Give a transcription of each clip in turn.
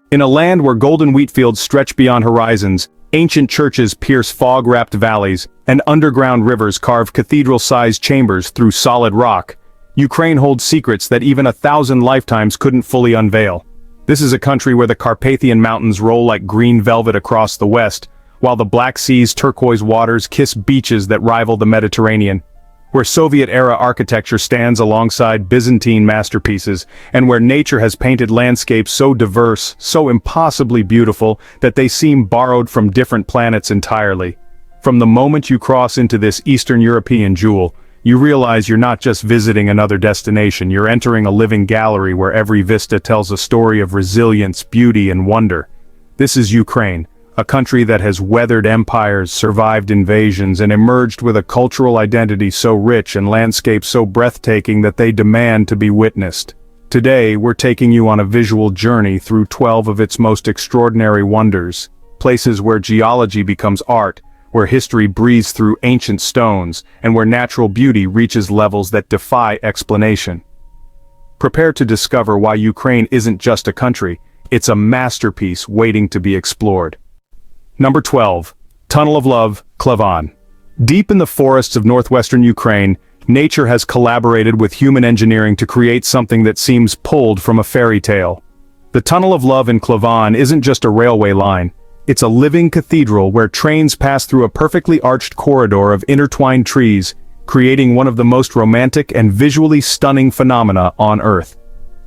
In a land where golden wheat fields stretch beyond horizons, ancient churches pierce fog-wrapped valleys, and underground rivers carve cathedral-sized chambers through solid rock, Ukraine holds secrets that even 1,000 lifetimes couldn't fully unveil. This is a country where the Carpathian Mountains roll like green velvet across the west, while the Black Sea's turquoise waters kiss beaches that rival the Mediterranean, where Soviet-era architecture stands alongside Byzantine masterpieces, and where nature has painted landscapes so diverse, so impossibly beautiful, that they seem borrowed from different planets entirely. From the moment you cross into this Eastern European jewel, you realize you're not just visiting another destination, you're entering a living gallery where every vista tells a story of resilience, beauty, and wonder. This is Ukraine, a country that has weathered empires, survived invasions, and emerged with a cultural identity so rich and landscapes so breathtaking that they demand to be witnessed. Today, we're taking you on a visual journey through 12 of its most extraordinary wonders, places where geology becomes art, where history breathes through ancient stones, and where natural beauty reaches levels that defy explanation. Prepare to discover why Ukraine isn't just a country, it's a masterpiece waiting to be explored. Number 12. Tunnel of Love, Klevan. Deep in the forests of northwestern Ukraine, nature has collaborated with human engineering to create something that seems pulled from a fairy tale. The Tunnel of Love in Klevan isn't just a railway line, it's a living cathedral where trains pass through a perfectly arched corridor of intertwined trees, creating one of the most romantic and visually stunning phenomena on Earth.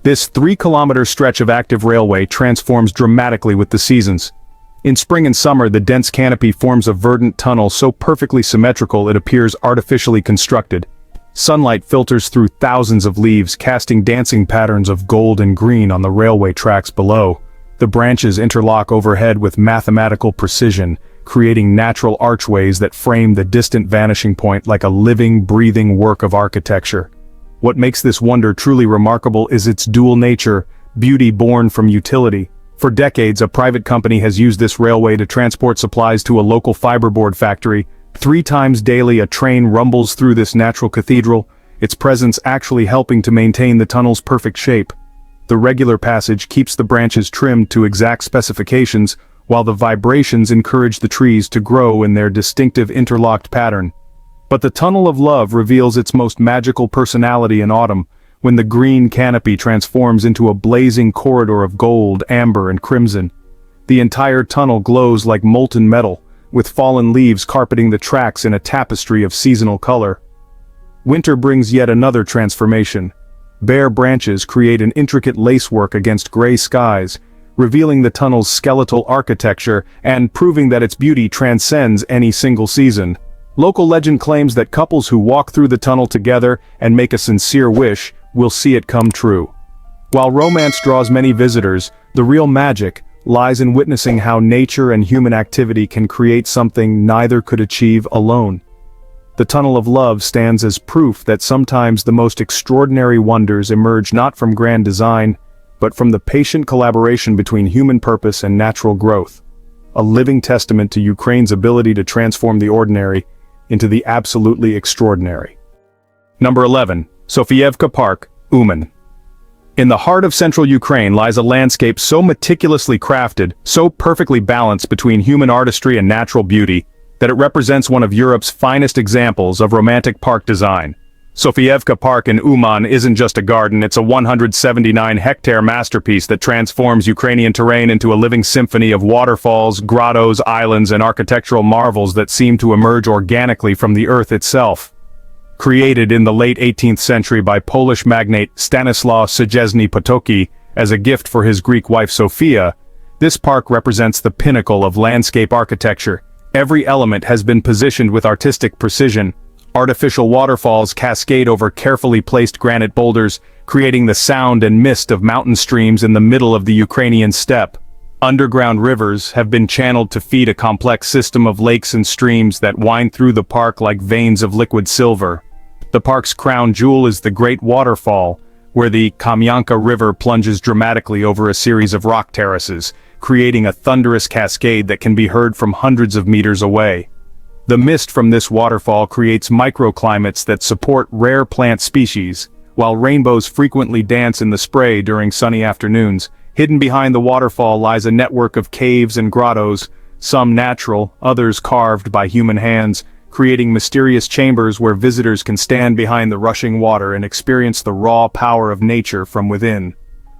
This 3-kilometer stretch of active railway transforms dramatically with the seasons. In spring and summer, the dense canopy forms a verdant tunnel so perfectly symmetrical it appears artificially constructed. Sunlight filters through thousands of leaves, casting dancing patterns of gold and green on the railway tracks below. The branches interlock overhead with mathematical precision, creating natural archways that frame the distant vanishing point like a living, breathing work of architecture. What makes this wonder truly remarkable is its dual nature, beauty born from utility. For decades, a private company has used this railway to transport supplies to a local fiberboard factory. 3 times daily a train rumbles through this natural cathedral, its presence actually helping to maintain the tunnel's perfect shape. The regular passage keeps the branches trimmed to exact specifications, while the vibrations encourage the trees to grow in their distinctive interlocked pattern. But the Tunnel of Love reveals its most magical personality in autumn, when the green canopy transforms into a blazing corridor of gold, amber, and crimson. The entire tunnel glows like molten metal, with fallen leaves carpeting the tracks in a tapestry of seasonal color. Winter brings yet another transformation. Bare branches create an intricate lacework against gray skies, revealing the tunnel's skeletal architecture and proving that its beauty transcends any single season. Local legend claims that couples who walk through the tunnel together and make a sincere wish will see it come true. While romance draws many visitors, the real magic lies in witnessing how nature and human activity can create something neither could achieve alone. The Tunnel of Love stands as proof that sometimes the most extraordinary wonders emerge not from grand design, but from the patient collaboration between human purpose and natural growth. A living testament to Ukraine's ability to transform the ordinary into the absolutely extraordinary. Number 11. Sofievka Park, Uman. In the heart of central Ukraine lies a landscape so meticulously crafted, so perfectly balanced between human artistry and natural beauty, that it represents one of Europe's finest examples of romantic park design. Sofievka Park in Uman isn't just a garden, it's a 179-hectare masterpiece that transforms Ukrainian terrain into a living symphony of waterfalls, grottos, islands, and architectural marvels that seem to emerge organically from the earth itself. Created in the late 18th century by Polish magnate Stanislaw Szczesny-Potocki as a gift for his Greek wife Sophia, this park represents the pinnacle of landscape architecture. Every element has been positioned with artistic precision. Artificial waterfalls cascade over carefully placed granite boulders, creating the sound and mist of mountain streams in the middle of the Ukrainian steppe. Underground rivers have been channeled to feed a complex system of lakes and streams that wind through the park like veins of liquid silver. The park's crown jewel is the Great Waterfall, where the Kamianka River plunges dramatically over a series of rock terraces, creating a thunderous cascade that can be heard from hundreds of meters away. The mist from this waterfall creates microclimates that support rare plant species, while rainbows frequently dance in the spray during sunny afternoons, Hidden behind the waterfall lies a network of caves and grottos, some natural, others carved by human hands, creating mysterious chambers where visitors can stand behind the rushing water and experience the raw power of nature from within.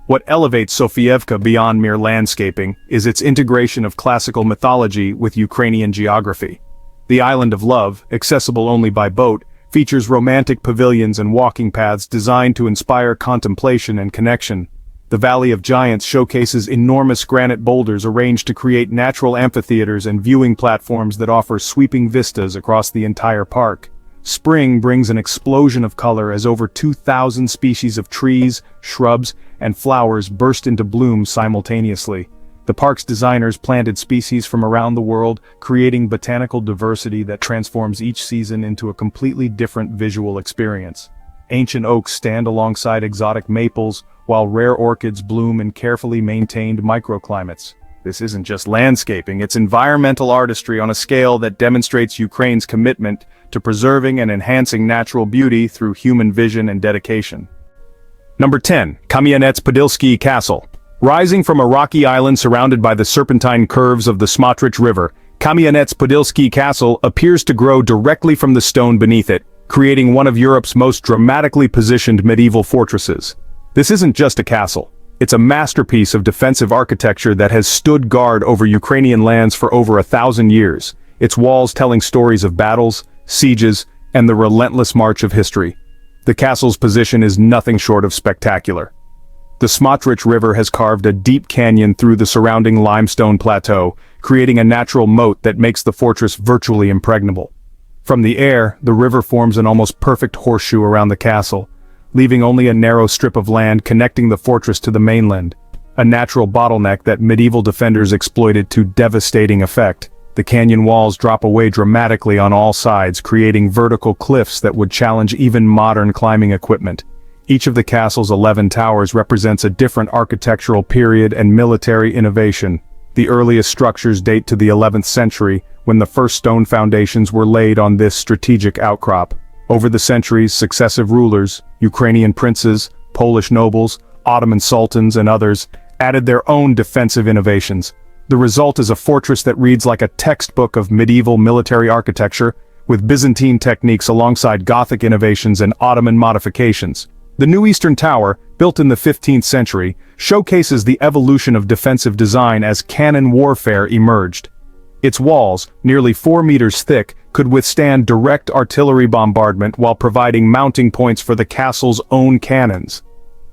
What elevates Sofievka beyond mere landscaping is its integration of classical mythology with Ukrainian geography. The Island of Love, accessible only by boat, features romantic pavilions and walking paths designed to inspire contemplation and connection. The Valley of Giants showcases enormous granite boulders arranged to create natural amphitheaters and viewing platforms that offer sweeping vistas across the entire park. Spring brings an explosion of color as over 2,000 species of trees, shrubs, and flowers burst into bloom simultaneously. The park's designers planted species from around the world, creating botanical diversity that transforms each season into a completely different visual experience. Ancient oaks stand alongside exotic maples, while rare orchids bloom in carefully maintained microclimates. This isn't just landscaping, it's environmental artistry on a scale that demonstrates Ukraine's commitment to preserving and enhancing natural beauty through human vision and dedication. Number 10. Kamianets-Podilskyi Castle. Rising from a rocky island surrounded by the serpentine curves of the Smotrich River, Kamianets-Podilskyi Castle appears to grow directly from the stone beneath it, creating one of Europe's most dramatically positioned medieval fortresses. This isn't just a castle. It's a masterpiece of defensive architecture that has stood guard over Ukrainian lands for over 1,000 years, its walls telling stories of battles, sieges, and the relentless march of history. The castle's position is nothing short of spectacular. The Smotrich River has carved a deep canyon through the surrounding limestone plateau, creating a natural moat that makes the fortress virtually impregnable. From the air, the river forms an almost perfect horseshoe around the castle, leaving only a narrow strip of land connecting the fortress to the mainland, a natural bottleneck that medieval defenders exploited to devastating effect. The canyon walls drop away dramatically on all sides, creating vertical cliffs that would challenge even modern climbing equipment. Each of the castle's 11 towers represents a different architectural period and military innovation. The earliest structures date to the 11th century, when the first stone foundations were laid on this strategic outcrop. Over the centuries, successive rulers, Ukrainian princes, Polish nobles, Ottoman sultans, and others, added their own defensive innovations. The result is a fortress that reads like a textbook of medieval military architecture, with Byzantine techniques alongside Gothic innovations and Ottoman modifications. The New Eastern Tower, built in the 15th century, showcases the evolution of defensive design as cannon warfare emerged. Its walls, nearly 4 meters thick, could withstand direct artillery bombardment while providing mounting points for the castle's own cannons.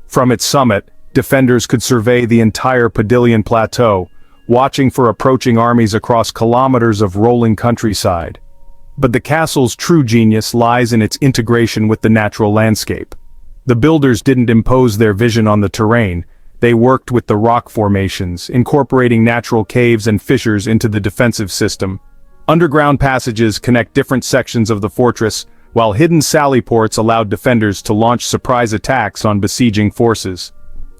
From its summit, defenders could survey the entire Podilian Plateau, watching for approaching armies across kilometers of rolling countryside. But the castle's true genius lies in its integration with the natural landscape. The builders didn't impose their vision on the terrain. They worked with the rock formations, incorporating natural caves and fissures into the defensive system. Underground passages connect different sections of the fortress, while hidden sally ports allowed defenders to launch surprise attacks on besieging forces.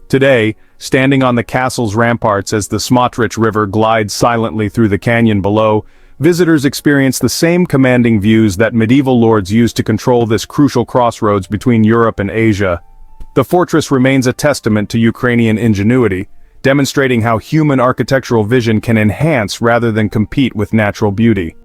Today, standing on the castle's ramparts as the Smotrich River glides silently through the canyon below, visitors experience the same commanding views that medieval lords used to control this crucial crossroads between Europe and Asia. The fortress remains a testament to Ukrainian ingenuity, demonstrating how human architectural vision can enhance rather than compete with natural beauty.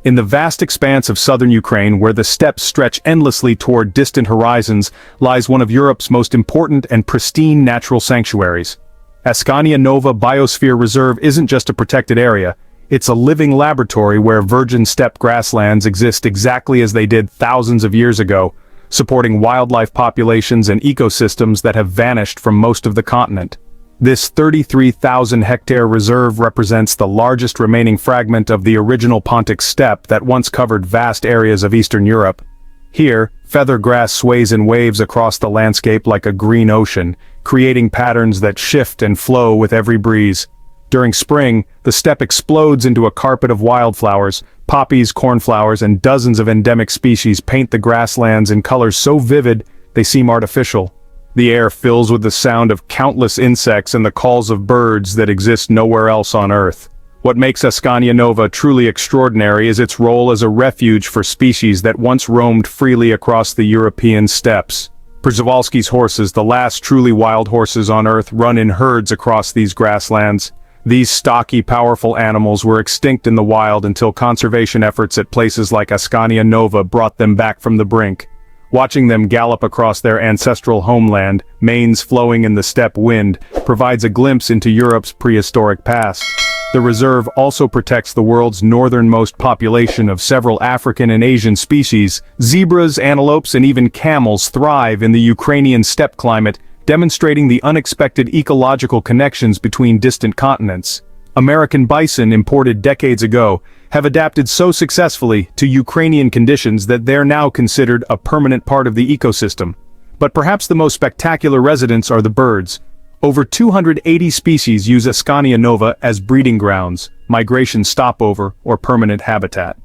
In the vast expanse of southern Ukraine, where the steppes stretch endlessly toward distant horizons, lies one of Europe's most important and pristine natural sanctuaries. Askania Nova Biosphere Reserve isn't just a protected area, it's a living laboratory where virgin steppe grasslands exist exactly as they did thousands of years ago, supporting wildlife populations and ecosystems that have vanished from most of the continent. This 33,000-hectare reserve represents the largest remaining fragment of the original Pontic steppe that once covered vast areas of Eastern Europe. Here, feather grass sways in waves across the landscape like a green ocean, creating patterns that shift and flow with every breeze. During spring, the steppe explodes into a carpet of wildflowers. Poppies, cornflowers, and dozens of endemic species paint the grasslands in colors so vivid they seem artificial. The air fills with the sound of countless insects and the calls of birds that exist nowhere else on Earth. What makes Askania Nova truly extraordinary is its role as a refuge for species that once roamed freely across the European steppes. Przewalski's horses, the last truly wild horses on Earth, run in herds across these grasslands. These stocky, powerful animals were extinct in the wild until conservation efforts at places like Askania Nova brought them back from the brink. Watching them gallop across their ancestral homeland, manes flowing in the steppe wind, provides a glimpse into Europe's prehistoric past. The reserve also protects the world's northernmost population of several African and Asian species. Zebras, antelopes, and even camels thrive in the Ukrainian steppe climate, demonstrating the unexpected ecological connections between distant continents. American bison, imported decades ago, have adapted so successfully to Ukrainian conditions that they're now considered a permanent part of the ecosystem. But perhaps the most spectacular residents are the birds. Over 280 species use Askania Nova as breeding grounds, migration stopover, or permanent habitat.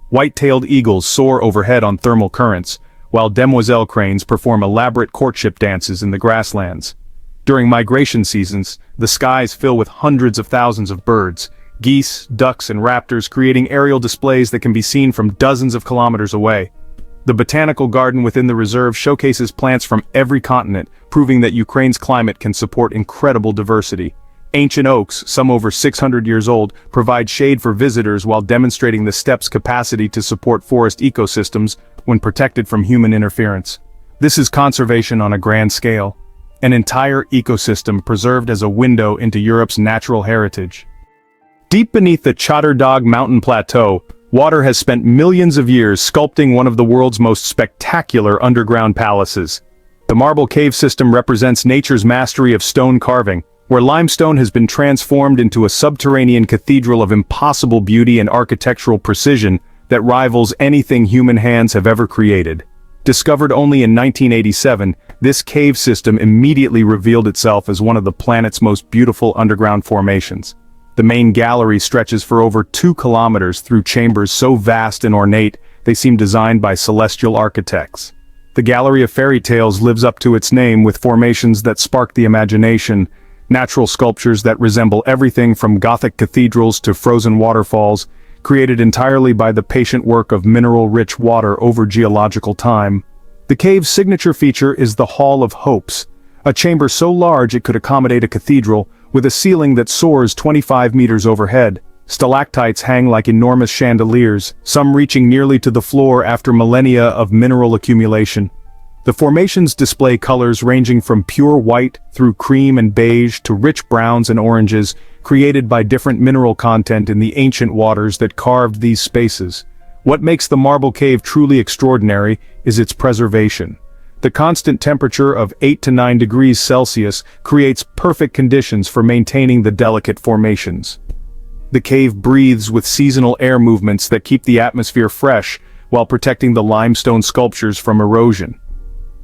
White-tailed eagles soar overhead on thermal currents, while demoiselle cranes perform elaborate courtship dances in the grasslands. During migration seasons, the skies fill with hundreds of thousands of birds, geese, ducks, and raptors, creating aerial displays that can be seen from dozens of kilometers away. The botanical garden within the reserve showcases plants from every continent, proving that Ukraine's climate can support incredible diversity. Ancient oaks, some over 600 years old, provide shade for visitors while demonstrating the steppe's capacity to support forest ecosystems when protected from human interference. This is conservation on a grand scale. An entire ecosystem preserved as a window into Europe's natural heritage. Deep beneath the Chatterdog mountain plateau, water has spent millions of years sculpting one of the world's most spectacular underground palaces. The marble cave system represents nature's mastery of stone carving, where limestone has been transformed into a subterranean cathedral of impossible beauty and architectural precision that rivals anything human hands have ever created. Discovered only in 1987, this cave system immediately revealed itself as one of the planet's most beautiful underground formations. The main gallery stretches for over 2 kilometers through chambers so vast and ornate, they seem designed by celestial architects. The Gallery of Fairy Tales lives up to its name with formations that spark the imagination, natural sculptures that resemble everything from Gothic cathedrals to frozen waterfalls, created entirely by the patient work of mineral-rich water over geological time. The cave's signature feature is the Hall of Hopes, a chamber so large it could accommodate a cathedral, with a ceiling that soars 25 meters overhead. Stalactites hang like enormous chandeliers, some reaching nearly to the floor after millennia of mineral accumulation. The formations display colors ranging from pure white through cream and beige to rich browns and oranges, created by different mineral content in the ancient waters that carved these spaces. What makes the marble cave truly extraordinary is its preservation. The constant temperature of 8 to 9 degrees Celsius creates perfect conditions for maintaining the delicate formations. The cave breathes with seasonal air movements that keep the atmosphere fresh while protecting the limestone sculptures from erosion.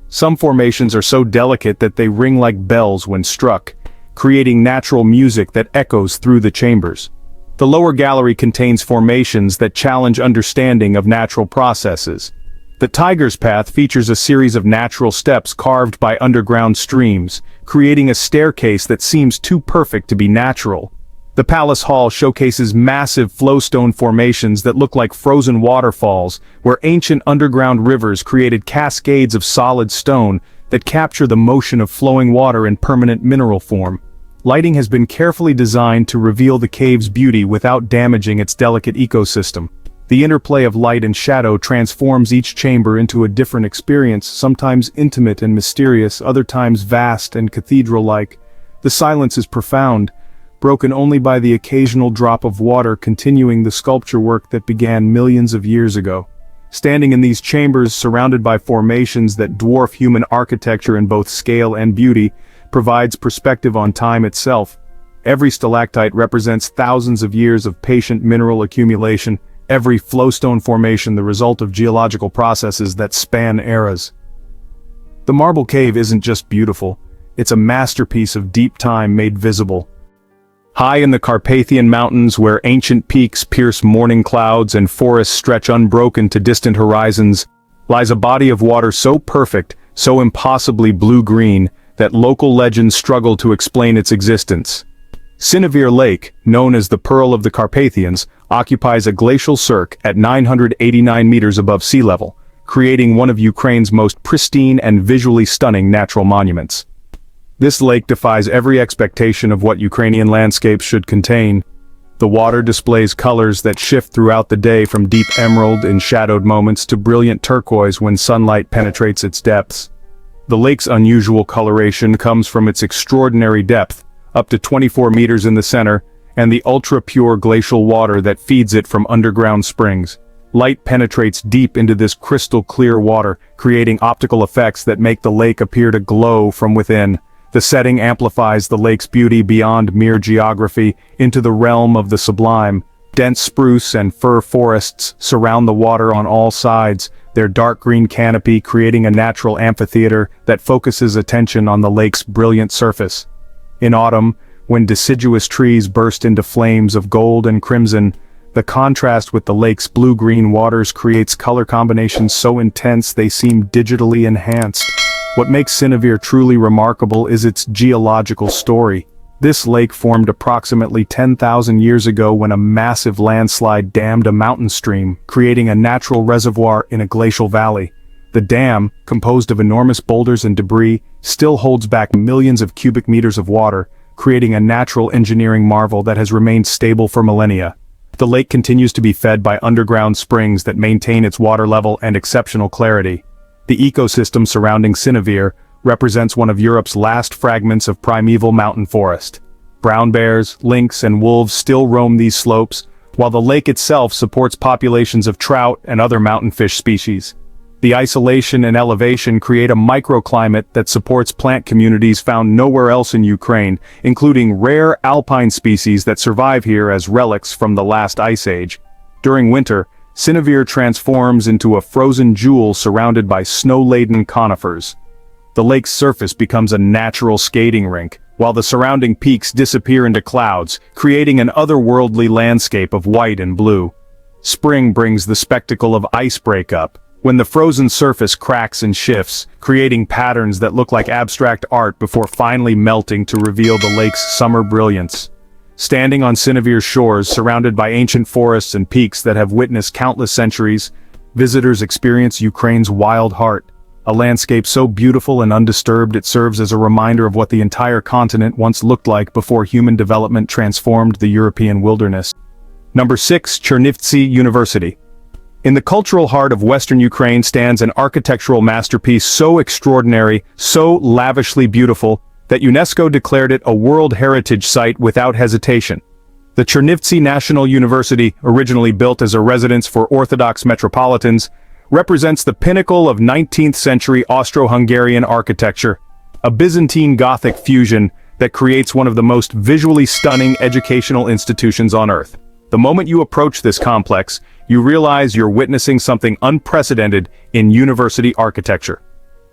Some formations are so delicate that they ring like bells when struck, creating natural music that echoes through the chambers. The lower gallery contains formations that challenge understanding of natural processes. The Tiger's Path features a series of natural steps carved by underground streams, creating a staircase that seems too perfect to be natural. The Palace Hall showcases massive flowstone formations that look like frozen waterfalls, where ancient underground rivers created cascades of solid stone that capture the motion of flowing water in permanent mineral form. Lighting has been carefully designed to reveal the cave's beauty without damaging its delicate ecosystem. The interplay of light and shadow transforms each chamber into a different experience, sometimes intimate and mysterious, other times vast and cathedral-like. The silence is profound, broken only by the occasional drop of water continuing the sculpture work that began millions of years ago. Standing in these chambers surrounded by formations that dwarf human architecture in both scale and beauty, provides perspective on time itself. Every stalactite represents thousands of years of patient mineral accumulation, every flowstone formation the result of geological processes that span eras. The marble cave isn't just beautiful, it's a masterpiece of deep time made visible. High in the Carpathian Mountains, where ancient peaks pierce morning clouds and forests stretch unbroken to distant horizons, lies a body of water so perfect, so impossibly blue-green, that local legends struggle to explain its existence. Sinevere Lake, known as the Pearl of the Carpathians, occupies a glacial cirque at 989 meters above sea level. creating one of Ukraine's most pristine and visually stunning natural monuments. This lake defies every expectation of what Ukrainian landscapes should contain. The water displays colors that shift throughout the day, from deep emerald in shadowed moments to brilliant turquoise when sunlight penetrates its depths. The lake's unusual coloration comes from its extraordinary depth, up to 24 meters in the center, and the ultra-pure glacial water that feeds it from underground springs. Light penetrates deep into this crystal-clear water, creating optical effects that make the lake appear to glow from within. The setting amplifies the lake's beauty beyond mere geography into the realm of the sublime. Dense spruce and fir forests surround the water on all sides, their dark green canopy creating a natural amphitheater that focuses attention on the lake's brilliant surface. In autumn, when deciduous trees burst into flames of gold and crimson, the contrast with the lake's blue-green waters creates color combinations so intense they seem digitally enhanced. What makes Sinevir truly remarkable is its geological story. This lake formed approximately 10,000 years ago when a massive landslide dammed a mountain stream, creating a natural reservoir in a glacial valley. The dam, composed of enormous boulders and debris, still holds back millions of cubic meters of water, creating a natural engineering marvel that has remained stable for millennia. The lake continues to be fed by underground springs that maintain its water level and exceptional clarity. The ecosystem surrounding Sinevir represents one of Europe's last fragments of primeval mountain forest. Brown bears, lynx, and wolves still roam these slopes, while the lake itself supports populations of trout and other mountain fish species. The isolation and elevation create a microclimate that supports plant communities found nowhere else in Ukraine, including rare alpine species that survive here as relics from the last ice age. During winter, Sinevir transforms into a frozen jewel surrounded by snow-laden conifers. The lake's surface becomes a natural skating rink, while the surrounding peaks disappear into clouds, creating an otherworldly landscape of white and blue. Spring brings the spectacle of ice breakup, when the frozen surface cracks and shifts, creating patterns that look like abstract art before finally melting to reveal the lake's summer brilliance. Standing on Sinevir's shores, surrounded by ancient forests and peaks that have witnessed countless centuries, visitors experience Ukraine's wild heart, a landscape so beautiful and undisturbed it serves as a reminder of what the entire continent once looked like before human development transformed the European wilderness. Number 6. Chernivtsi University. In the cultural heart of Western Ukraine stands an architectural masterpiece so extraordinary, so lavishly beautiful, that UNESCO declared it a World Heritage Site without hesitation. The Chernivtsi National University, originally built as a residence for Orthodox metropolitans, represents the pinnacle of 19th-century Austro-Hungarian architecture, a Byzantine Gothic fusion that creates one of the most visually stunning educational institutions on Earth. The moment you approach this complex, you realize you're witnessing something unprecedented in university architecture.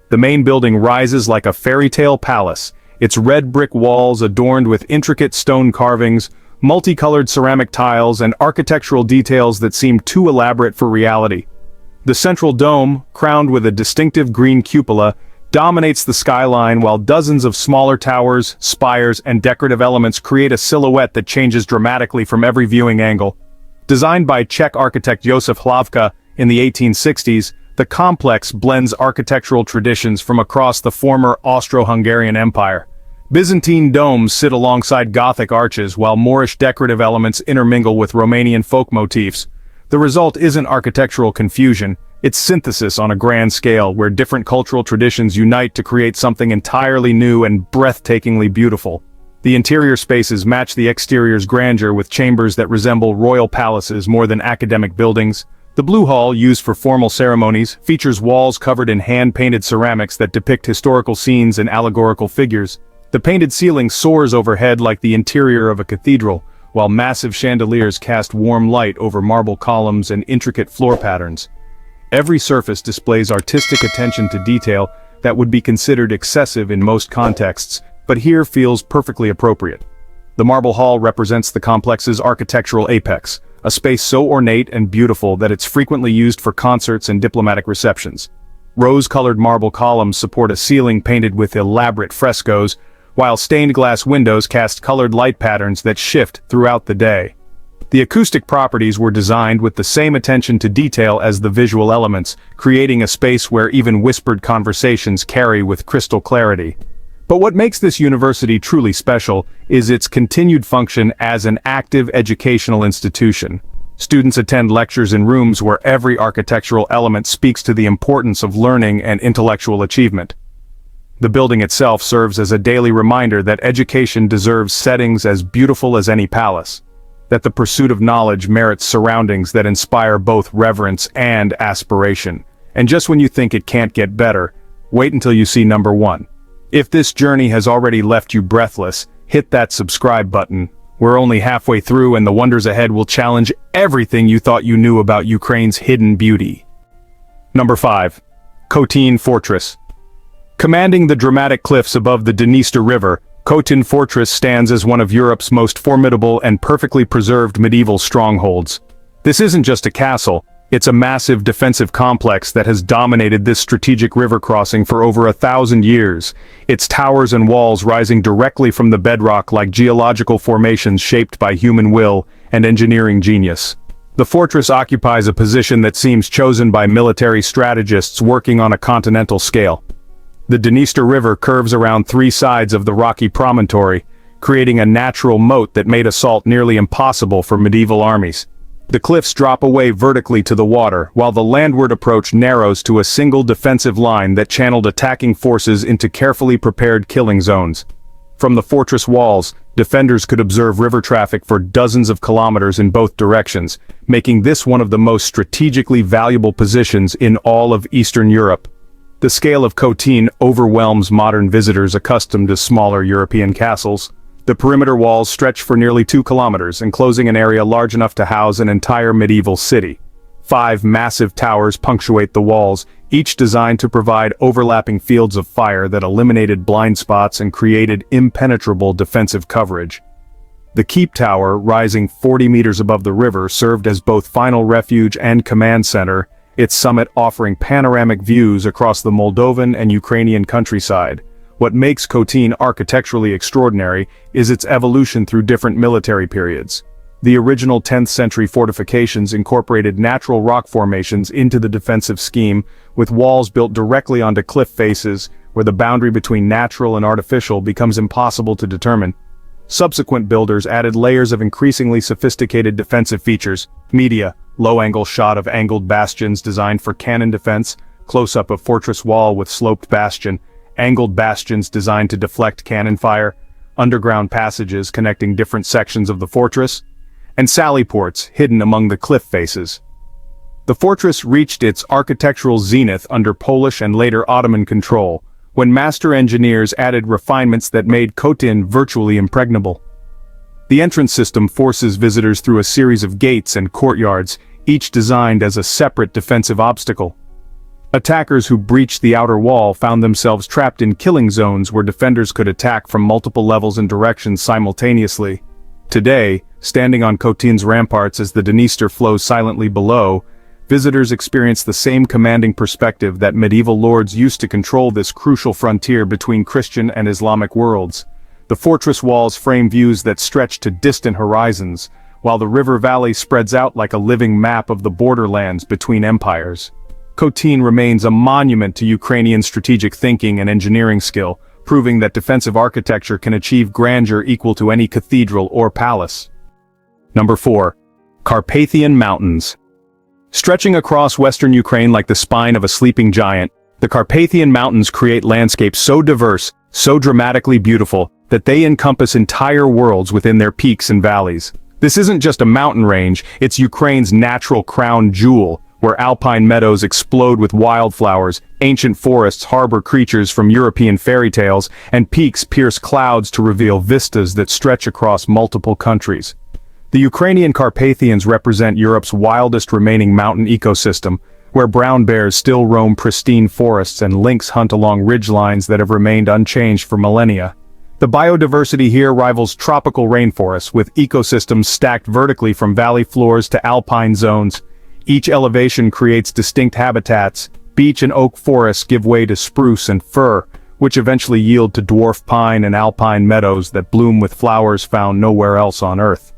The main building rises like a fairy tale palace, its red brick walls adorned with intricate stone carvings, multicolored ceramic tiles, and architectural details that seem too elaborate for reality. The central dome, crowned with a distinctive green cupola, dominates the skyline, while dozens of smaller towers, spires, and decorative elements create a silhouette that changes dramatically from every viewing angle. Designed by Czech architect Josef Lavra in the 1860s, the complex blends architectural traditions from across the former Austro-Hungarian Empire. Byzantine domes sit alongside Gothic arches, while Moorish decorative elements intermingle with Romanian folk motifs. The result isn't architectural confusion, it's synthesis on a grand scale, where different cultural traditions unite to create something entirely new and breathtakingly beautiful. The interior spaces match the exterior's grandeur, with chambers that resemble royal palaces more than academic buildings. The Blue Hall, used for formal ceremonies, features walls covered in hand-painted ceramics that depict historical scenes and allegorical figures. The painted ceiling soars overhead like the interior of a cathedral, while massive chandeliers cast warm light over marble columns and intricate floor patterns. Every surface displays artistic attention to detail that would be considered excessive in most contexts, but here feels perfectly appropriate. The Marble Hall represents the complex's architectural apex, a space so ornate and beautiful that it's frequently used for concerts and diplomatic receptions. Rose-colored marble columns support a ceiling painted with elaborate frescoes, while stained glass windows cast colored light patterns that shift throughout the day. The acoustic properties were designed with the same attention to detail as the visual elements, creating a space where even whispered conversations carry with crystal clarity. But what makes this university truly special is its continued function as an active educational institution. Students attend lectures in rooms where every architectural element speaks to the importance of learning and intellectual achievement. The building itself serves as a daily reminder that education deserves settings as beautiful as any palace, that the pursuit of knowledge merits surroundings that inspire both reverence and aspiration. And just when you think it can't get better, wait until you see number 1. If this journey has already left you breathless, hit that subscribe button. We're only halfway through and the wonders ahead will challenge everything you thought you knew about Ukraine's hidden beauty. Number 5. Khortytsia Fortress. Commanding the dramatic cliffs above the Dniester River, Khortytsia Fortress stands as one of Europe's most formidable and perfectly preserved medieval strongholds. This isn't just a castle, it's a massive defensive complex that has dominated this strategic river crossing for over 1,000 years, its towers and walls rising directly from the bedrock like geological formations shaped by human will and engineering genius. The fortress occupies a position that seems chosen by military strategists working on a continental scale. The Dniester River curves around 3 sides of the rocky promontory, creating a natural moat that made assault nearly impossible for medieval armies. The cliffs drop away vertically to the water, while the landward approach narrows to a single defensive line that channeled attacking forces into carefully prepared killing zones. From the fortress walls, defenders could observe river traffic for dozens of kilometers in both directions, making this one of the most strategically valuable positions in all of Eastern Europe. The scale of Khortytsia overwhelms modern visitors accustomed to smaller European castles. The perimeter walls stretch for nearly 2 kilometers, enclosing an area large enough to house an entire medieval city. 5 massive towers punctuate the walls, each designed to provide overlapping fields of fire that eliminated blind spots and created impenetrable defensive coverage. The keep tower, rising 40 meters above the river, served as both final refuge and command center, its summit offering panoramic views across the Moldovan and Ukrainian countryside. What makes Khortytsia architecturally extraordinary is its evolution through different military periods. The original 10th century fortifications incorporated natural rock formations into the defensive scheme, with walls built directly onto cliff faces, where the boundary between natural and artificial becomes impossible to determine. Subsequent builders added layers of increasingly sophisticated defensive features: media, low-angle shot of angled bastions designed for cannon defense, close-up of fortress wall with sloped bastion, angled bastions designed to deflect cannon fire, underground passages connecting different sections of the fortress, and sally ports hidden among the cliff faces. The fortress reached its architectural zenith under Polish and later Ottoman control, when master engineers added refinements that made Khortytsia virtually impregnable. The entrance system forces visitors through a series of gates and courtyards, each designed as a separate defensive obstacle. Attackers who breached the outer wall found themselves trapped in killing zones where defenders could attack from multiple levels and directions simultaneously. Today, standing on Khortytsia's ramparts as the Dniester flows silently below, visitors experience the same commanding perspective that medieval lords used to control this crucial frontier between Christian and Islamic worlds. The fortress walls frame views that stretch to distant horizons, while the river valley spreads out like a living map of the borderlands between empires. Khortytsia remains a monument to Ukrainian strategic thinking and engineering skill, proving that defensive architecture can achieve grandeur equal to any cathedral or palace. Number 4. Carpathian Mountains. Stretching across western Ukraine like the spine of a sleeping giant, the Carpathian Mountains create landscapes so diverse, so dramatically beautiful, that they encompass entire worlds within their peaks and valleys. This isn't just a mountain range, it's Ukraine's natural crown jewel, where alpine meadows explode with wildflowers, ancient forests harbor creatures from European fairy tales, and peaks pierce clouds to reveal vistas that stretch across multiple countries. The Ukrainian Carpathians represent Europe's wildest remaining mountain ecosystem, where brown bears still roam pristine forests and lynx hunt along ridgelines that have remained unchanged for millennia. The biodiversity here rivals tropical rainforests, with ecosystems stacked vertically from valley floors to alpine zones. Each elevation creates distinct habitats. Beech and oak forests give way to spruce and fir, which eventually yield to dwarf pine and alpine meadows that bloom with flowers found nowhere else on Earth.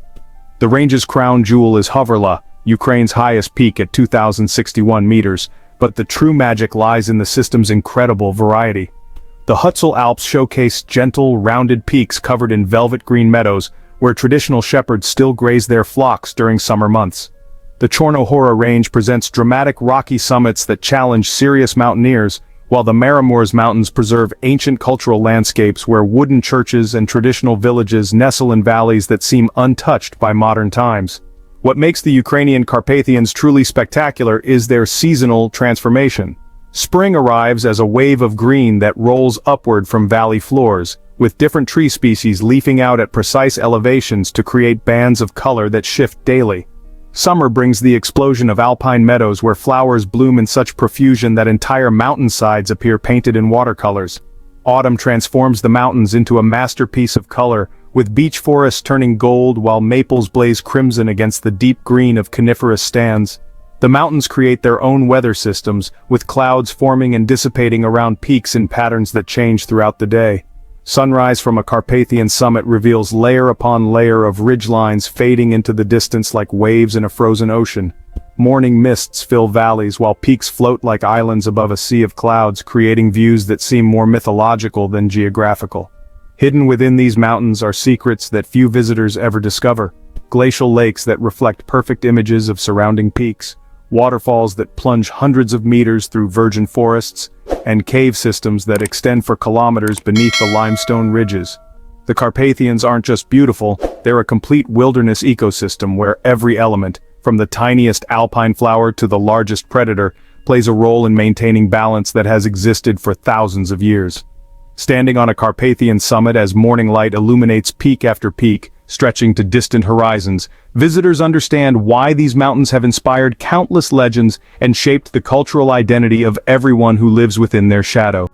The range's crown jewel is Hoverla, Ukraine's highest peak at 2,061 meters, but the true magic lies in the system's incredible variety. The Hutzal Alps showcase gentle, rounded peaks covered in velvet green meadows, where traditional shepherds still graze their flocks during summer months. The Chornohora range presents dramatic rocky summits that challenge serious mountaineers, while the Maramuresh Mountains preserve ancient cultural landscapes where wooden churches and traditional villages nestle in valleys that seem untouched by modern times. What makes the Ukrainian Carpathians truly spectacular is their seasonal transformation. Spring arrives as a wave of green that rolls upward from valley floors, with different tree species leafing out at precise elevations to create bands of color that shift daily. Summer brings the explosion of alpine meadows where flowers bloom in such profusion that entire mountainsides appear painted in watercolors. Autumn transforms the mountains into a masterpiece of color, with beech forests turning gold while maples blaze crimson against the deep green of coniferous stands. The mountains create their own weather systems, with clouds forming and dissipating around peaks in patterns that change throughout the day. Sunrise from a Carpathian summit reveals layer upon layer of ridgelines fading into the distance like waves in a frozen ocean. Morning mists fill valleys while peaks float like islands above a sea of clouds, creating views that seem more mythological than geographical. Hidden within these mountains are secrets that few visitors ever discover. Glacial lakes that reflect perfect images of surrounding peaks, waterfalls that plunge hundreds of meters through virgin forests, and cave systems that extend for kilometers beneath the limestone ridges. The Carpathians aren't just beautiful, they're a complete wilderness ecosystem where every element, from the tiniest alpine flower to the largest predator, plays a role in maintaining balance that has existed for thousands of years. Standing on a Carpathian summit as morning light illuminates peak after peak, stretching to distant horizons, visitors understand why these mountains have inspired countless legends and shaped the cultural identity of everyone who lives within their shadow.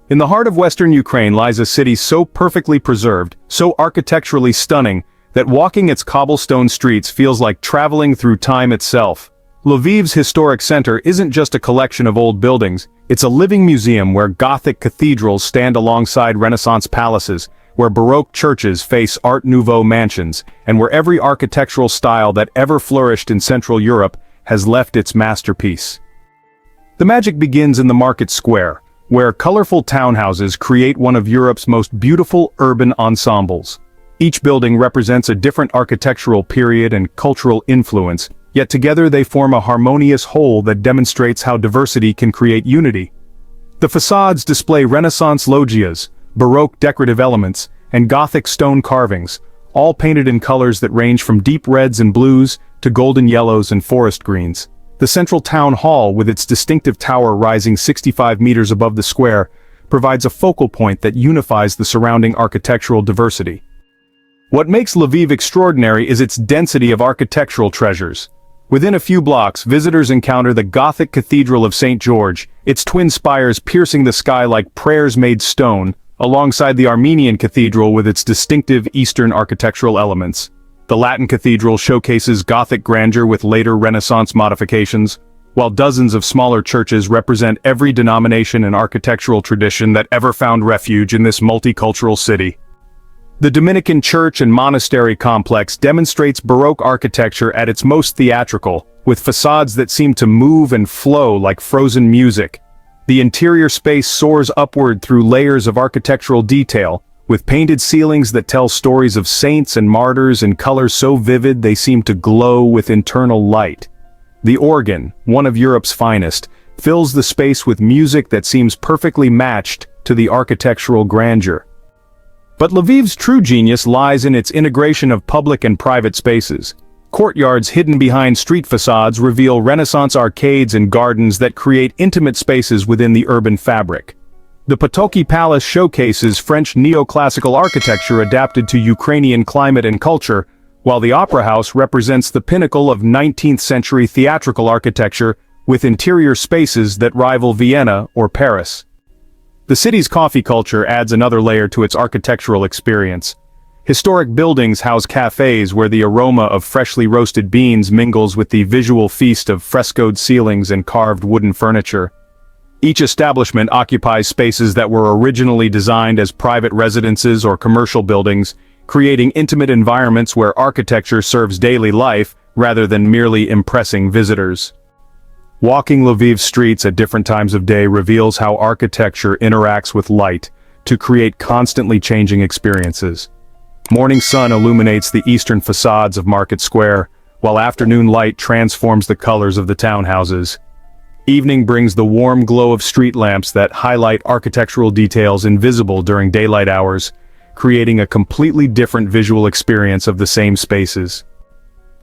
In the heart of western Ukraine lies a city so perfectly preserved, so architecturally stunning, that walking its cobblestone streets feels like traveling through time itself. Lviv's historic center isn't just a collection of old buildings, it's a living museum where Gothic cathedrals stand alongside Renaissance palaces, where Baroque churches face Art Nouveau mansions, and where every architectural style that ever flourished in Central Europe has left its masterpiece. The magic begins in the market square, where colorful townhouses create one of Europe's most beautiful urban ensembles. Each building represents a different architectural period and cultural influence, yet together they form a harmonious whole that demonstrates how diversity can create unity. The facades display Renaissance loggias, Baroque decorative elements, and Gothic stone carvings, all painted in colors that range from deep reds and blues to golden yellows and forest greens. The central town hall, with its distinctive tower rising 65 meters above the square, provides a focal point that unifies the surrounding architectural diversity. What makes Lviv extraordinary is its density of architectural treasures. Within a few blocks, visitors encounter the Gothic Cathedral of St. George, its twin spires piercing the sky like prayers made stone, alongside the Armenian Cathedral with its distinctive Eastern architectural elements. The Latin Cathedral showcases Gothic grandeur with later Renaissance modifications, while dozens of smaller churches represent every denomination and architectural tradition that ever found refuge in this multicultural city. The Dominican church and monastery complex demonstrates Baroque architecture at its most theatrical, with facades that seem to move and flow like frozen music. The interior space soars upward through layers of architectural detail, with painted ceilings that tell stories of saints and martyrs in colors so vivid they seem to glow with internal light. The organ, one of Europe's finest, fills the space with music that seems perfectly matched to the architectural grandeur. But Lviv's true genius lies in its integration of public and private spaces. Courtyards hidden behind street facades reveal Renaissance arcades and gardens that create intimate spaces within the urban fabric. The Potocki Palace showcases French neoclassical architecture adapted to Ukrainian climate and culture, while the Opera House represents the pinnacle of 19th-century theatrical architecture with interior spaces that rival Vienna or Paris. The city's coffee culture adds another layer to its architectural experience. Historic buildings house cafes where the aroma of freshly roasted beans mingles with the visual feast of frescoed ceilings and carved wooden furniture. Each establishment occupies spaces that were originally designed as private residences or commercial buildings, creating intimate environments where architecture serves daily life rather than merely impressing visitors. Walking Lviv's streets at different times of day reveals how architecture interacts with light to create constantly changing experiences. Morning sun illuminates the eastern facades of Market Square, while afternoon light transforms the colors of the townhouses. Evening brings the warm glow of street lamps that highlight architectural details invisible during daylight hours, creating a completely different visual experience of the same spaces.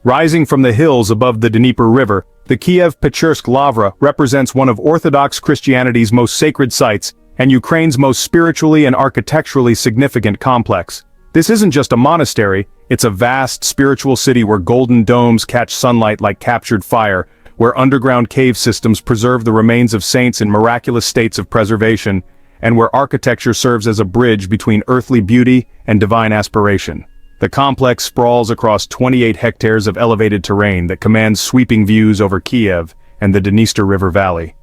Rising from the hills above the Dnieper River, the Kyiv-Pechersk Lavra represents one of Orthodox Christianity's most sacred sites and Ukraine's most spiritually and architecturally significant complex. This isn't just a monastery, it's a vast spiritual city where golden domes catch sunlight like captured fire, where underground cave systems preserve the remains of saints in miraculous states of preservation, and where architecture serves as a bridge between earthly beauty and divine aspiration. The complex sprawls across 28 hectares of elevated terrain that commands sweeping views over Kyiv and the Dniester River Valley.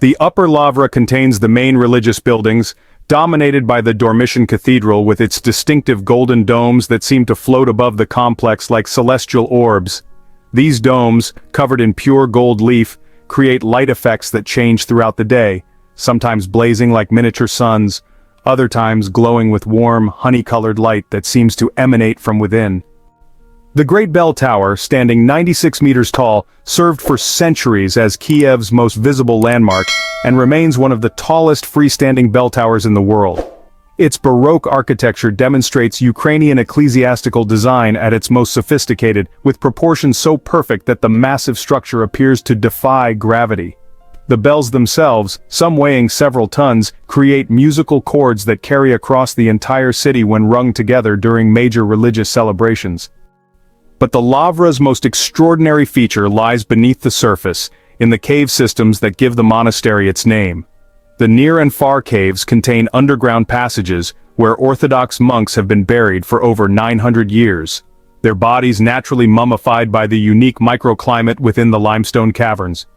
The Upper Lavra contains the main religious buildings, dominated by the Dormition Cathedral with its distinctive golden domes that seem to float above the complex like celestial orbs. These domes, covered in pure gold leaf, create light effects that change throughout the day, sometimes blazing like miniature suns, other times glowing with warm, honey-colored light that seems to emanate from within. The Great Bell Tower, standing 96 meters tall, served for centuries as Kyiv's most visible landmark and remains one of the tallest freestanding bell towers in the world. Its Baroque architecture demonstrates Ukrainian ecclesiastical design at its most sophisticated, with proportions so perfect that the massive structure appears to defy gravity. The bells themselves, some weighing several tons, create musical chords that carry across the entire city when rung together during major religious celebrations. But the Lavra's most extraordinary feature lies beneath the surface, in the cave systems that give the monastery its name. The near and far caves contain underground passages where Orthodox monks have been buried for over 900 years, their bodies naturally mummified by the unique microclimate within the limestone caverns.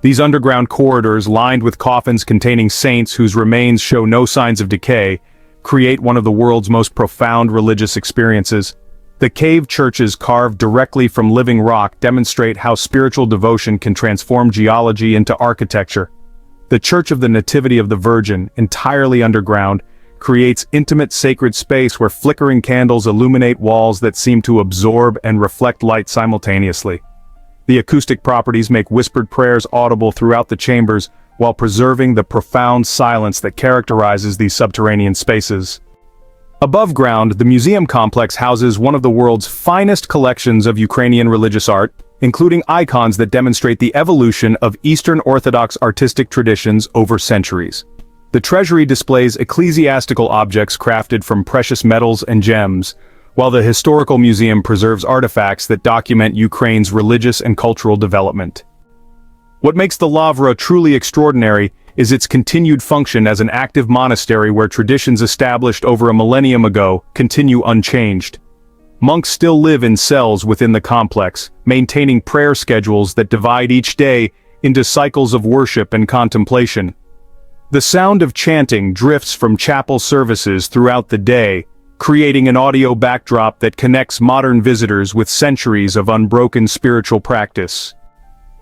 These underground corridors, lined with coffins containing saints whose remains show no signs of decay, create one of the world's most profound religious experiences. The cave churches carved directly from living rock demonstrate how spiritual devotion can transform geology into architecture. The Church of the Nativity of the Virgin, entirely underground, creates intimate sacred space where flickering candles illuminate walls that seem to absorb and reflect light simultaneously. The acoustic properties make whispered prayers audible throughout the chambers, while preserving the profound silence that characterizes these subterranean spaces. Above ground, the museum complex houses one of the world's finest collections of Ukrainian religious art, including icons that demonstrate the evolution of Eastern Orthodox artistic traditions over centuries. The treasury displays ecclesiastical objects crafted from precious metals and gems, while the historical museum preserves artifacts that document Ukraine's religious and cultural development. What makes the Lavra truly extraordinary is its continued function as an active monastery where traditions established over a millennium ago continue unchanged. Monks still live in cells within the complex, maintaining prayer schedules that divide each day into cycles of worship and contemplation. The sound of chanting drifts from chapel services throughout the day, creating an audio backdrop that connects modern visitors with centuries of unbroken spiritual practice.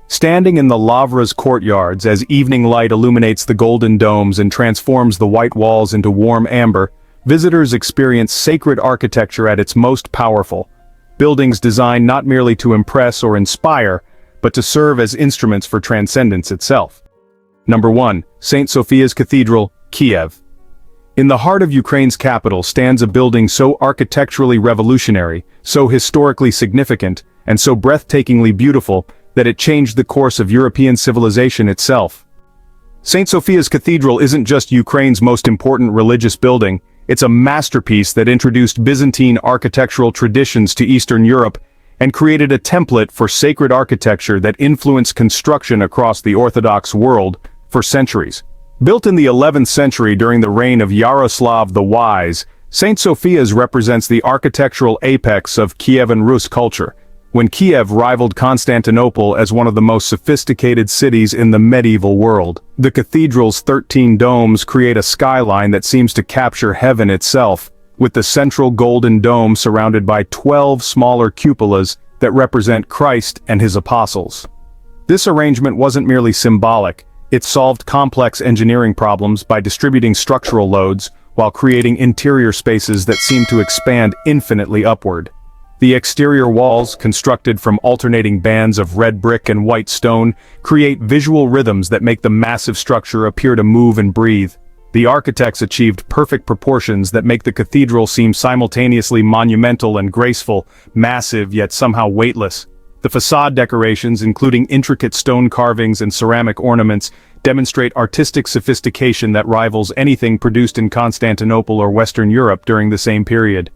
Standing in the Lavra's courtyards as evening light illuminates the golden domes and transforms the white walls into warm amber, visitors experience sacred architecture at its most powerful. Buildings designed not merely to impress or inspire, but to serve as instruments for transcendence itself. Number 1. St. Sophia's Cathedral, Kyiv. In the heart of Ukraine's capital stands a building so architecturally revolutionary, so historically significant, and so breathtakingly beautiful that it changed the course of European civilization itself. St. Sophia's Cathedral isn't just Ukraine's most important religious building, it's a masterpiece that introduced Byzantine architectural traditions to Eastern Europe and created a template for sacred architecture that influenced construction across the Orthodox world for centuries. Built in the 11th century during the reign of Yaroslav the Wise, St. Sophia's represents the architectural apex of Kievan Rus culture, when Kyiv rivaled Constantinople as one of the most sophisticated cities in the medieval world. The cathedral's 13 domes create a skyline that seems to capture heaven itself, with the central golden dome surrounded by 12 smaller cupolas that represent Christ and his apostles. This arrangement wasn't merely symbolic, it solved complex engineering problems by distributing structural loads, while creating interior spaces that seem to expand infinitely upward. The exterior walls, constructed from alternating bands of red brick and white stone, create visual rhythms that make the massive structure appear to move and breathe. The architects achieved perfect proportions that make the cathedral seem simultaneously monumental and graceful, massive yet somehow weightless. The facade decorations, including intricate stone carvings and ceramic ornaments, demonstrate artistic sophistication that rivals anything produced in Constantinople or Western Europe during the same period.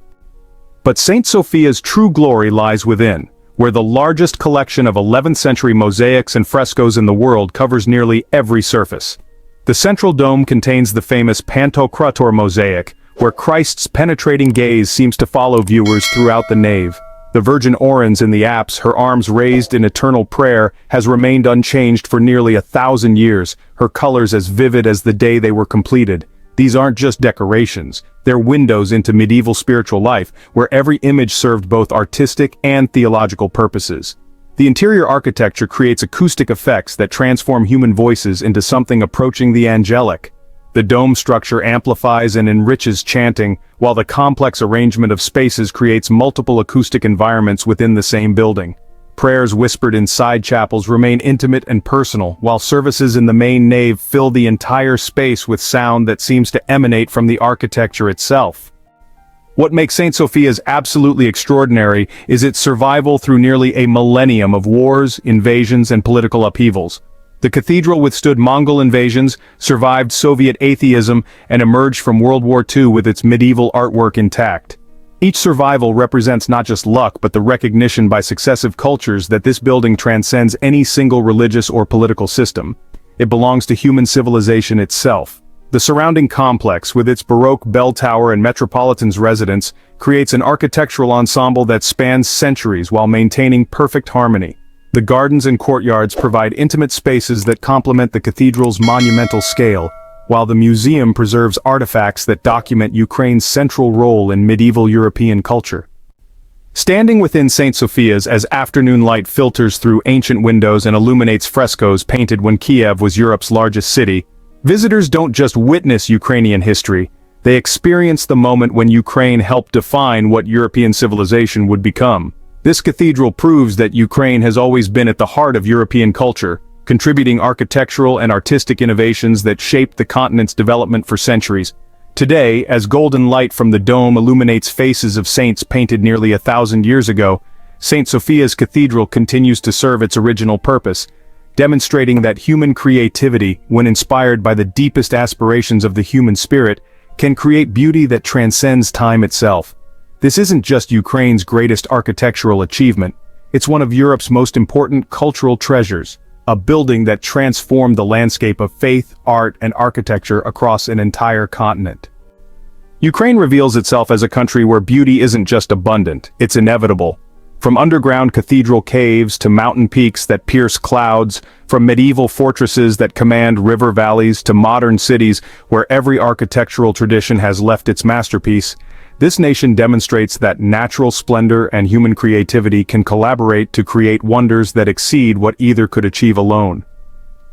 But St. Sophia's true glory lies within, where the largest collection of 11th century mosaics and frescoes in the world covers nearly every surface. The central dome contains the famous Pantocrator mosaic, where Christ's penetrating gaze seems to follow viewers throughout the nave. The Virgin Orans in the apse, her arms raised in eternal prayer, has remained unchanged for nearly 1,000 years, her colors as vivid as the day they were completed. These aren't just decorations, they're windows into medieval spiritual life, where every image served both artistic and theological purposes. The interior architecture creates acoustic effects that transform human voices into something approaching the angelic. The dome structure amplifies and enriches chanting, while the complex arrangement of spaces creates multiple acoustic environments within the same building. Prayers whispered in side chapels remain intimate and personal, while services in the main nave fill the entire space with sound that seems to emanate from the architecture itself. What makes St. Sophia's absolutely extraordinary is its survival through nearly a millennium of wars, invasions, and political upheavals. The cathedral withstood Mongol invasions, survived Soviet atheism, and emerged from World War II with its medieval artwork intact. Each survival represents not just luck but the recognition by successive cultures that this building transcends any single religious or political system. It belongs to human civilization itself. The surrounding complex, with its Baroque bell tower and metropolitan's residence, creates an architectural ensemble that spans centuries while maintaining perfect harmony. The gardens and courtyards provide intimate spaces that complement the cathedral's monumental scale, while the museum preserves artifacts that document Ukraine's central role in medieval European culture. Standing within St. Sophia's as afternoon light filters through ancient windows and illuminates frescoes painted when Kyiv was Europe's largest city, visitors don't just witness Ukrainian history, they experience the moment when Ukraine helped define what European civilization would become. This cathedral proves that Ukraine has always been at the heart of European culture, contributing architectural and artistic innovations that shaped the continent's development for centuries. Today, as golden light from the dome illuminates faces of saints painted nearly 1,000 years ago, St. Sophia's Cathedral continues to serve its original purpose, demonstrating that human creativity, when inspired by the deepest aspirations of the human spirit, can create beauty that transcends time itself. This isn't just Ukraine's greatest architectural achievement, it's one of Europe's most important cultural treasures, a building that transformed the landscape of faith, art, and architecture across an entire continent. Ukraine reveals itself as a country where beauty isn't just abundant, it's inevitable. From underground cathedral caves to mountain peaks that pierce clouds, from medieval fortresses that command river valleys to modern cities where every architectural tradition has left its masterpiece, this nation demonstrates that natural splendor and human creativity can collaborate to create wonders that exceed what either could achieve alone.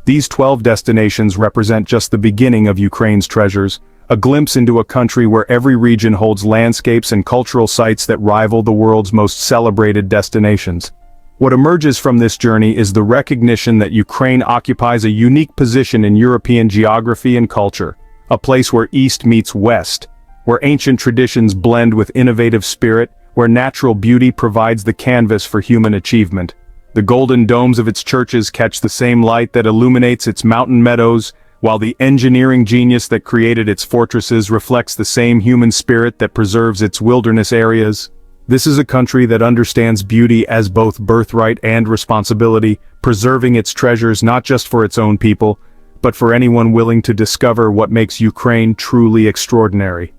These 12 destinations represent just the beginning of Ukraine's treasures, a glimpse into a country where every region holds landscapes and cultural sites that rival the world's most celebrated destinations. What emerges from this journey is the recognition that Ukraine occupies a unique position in European geography and culture, a place where East meets West, where ancient traditions blend with innovative spirit, where natural beauty provides the canvas for human achievement. The golden domes of its churches catch the same light that illuminates its mountain meadows, while the engineering genius that created its fortresses reflects the same human spirit that preserves its wilderness areas. This is a country that understands beauty as both birthright and responsibility, preserving its treasures not just for its own people, but for anyone willing to discover what makes Ukraine truly extraordinary.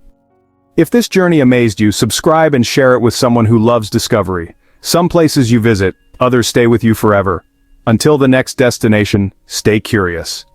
If this journey amazed you, subscribe and share it with someone who loves discovery. Some places you visit, others stay with you forever. Until the next destination, stay curious.